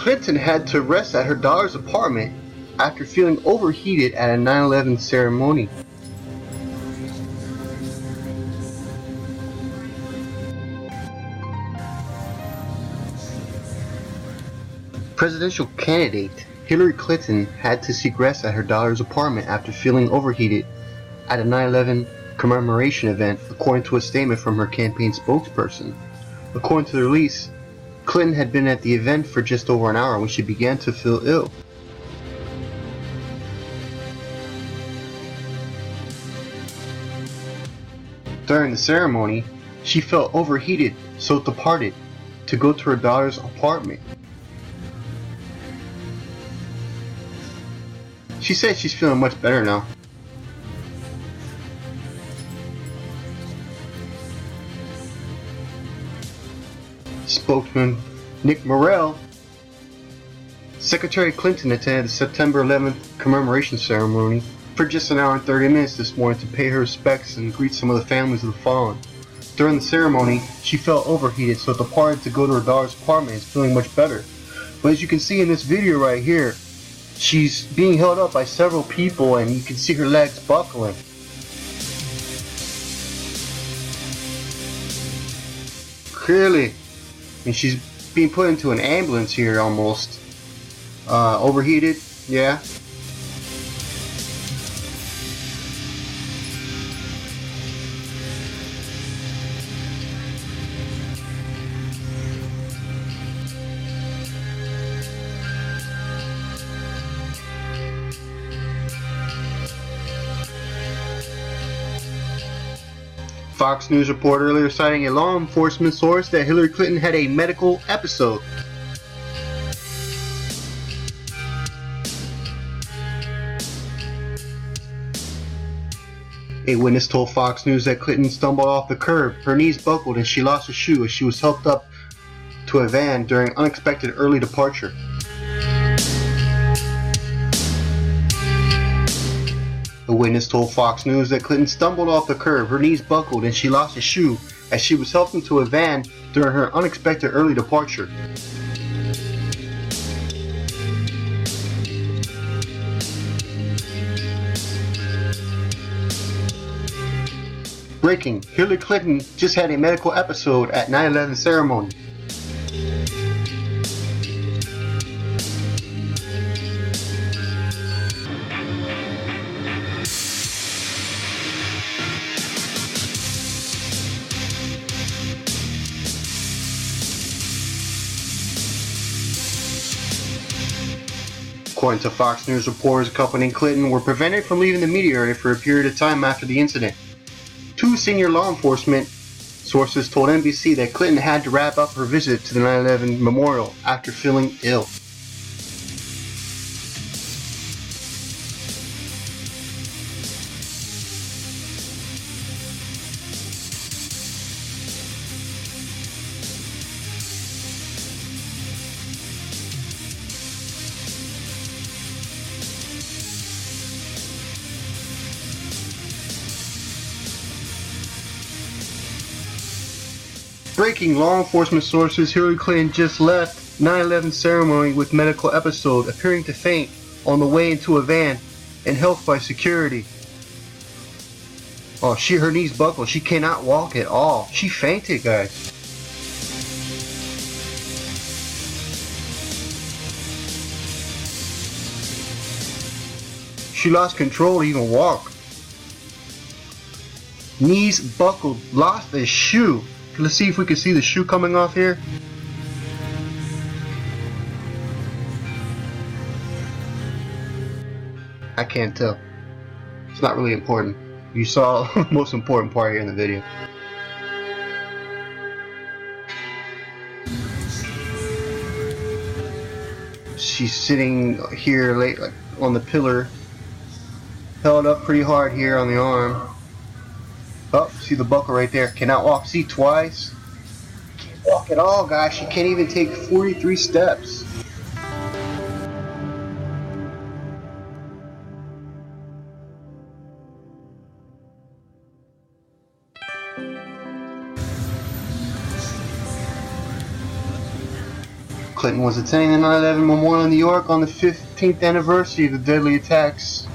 Clinton had to rest at her daughter's apartment after feeling overheated at a 9/11 ceremony. Presidential candidate Hillary Clinton had to seek rest at her daughter's apartment after feeling overheated at a 9/11 commemoration event, according to a statement from her campaign spokesperson. According to the release, Clinton had been at the event for just over an hour when she began to feel ill. During the ceremony, she felt overheated, so departed to go to her daughter's apartment. She said she's feeling much better now. Spokesman Nick Morrell. Secretary Clinton attended the September 11th commemoration ceremony for just an hour and 30 minutes this morning to pay her respects and greet some of the families of the fallen. During the ceremony, she felt overheated, so departed to go to her daughter's apartment and is feeling much better. But as you can see in this video right here, she's being held up by several people and you can see her legs buckling. Clearly, and she's being put into an ambulance here almost. Overheated, yeah. Fox News report earlier citing a law enforcement source that Hillary Clinton had a medical episode. A witness told Fox News that Clinton stumbled off the curb, her knees buckled, and she lost a shoe as she was helped up to a van during unexpected early departure. The witness told Fox News that Clinton stumbled off the curb, her knees buckled, and she lost a shoe as she was helped into a van during her unexpected early departure. Breaking: Hillary Clinton just had a medical episode at 9/11 ceremony. According to Fox News, reporters accompanying Clinton were prevented from leaving the media area for a period of time after the incident. Two senior law enforcement sources told NBC that Clinton had to wrap up her visit to the 9/11 memorial after feeling ill. Breaking: law enforcement sources, Hillary Clinton just left 9/11 ceremony with medical episode, appearing to faint on the way into a van and helped by security. Oh, her knees buckled. She cannot walk at all. She fainted, guys. She lost control to even walk. Knees buckled, lost a shoe. Let's see if we can see the shoe coming off here. I can't tell. It's not really important. You saw the most important part here in the video. She's sitting here like on the pillar, held up pretty hard here on the arm. Oh, see the buckle right there. Cannot walk. See, twice. Can't walk at all, guys. She can't even take 43 steps. Clinton was attending the 9/11 memorial in New York on the 15th anniversary of the deadly attacks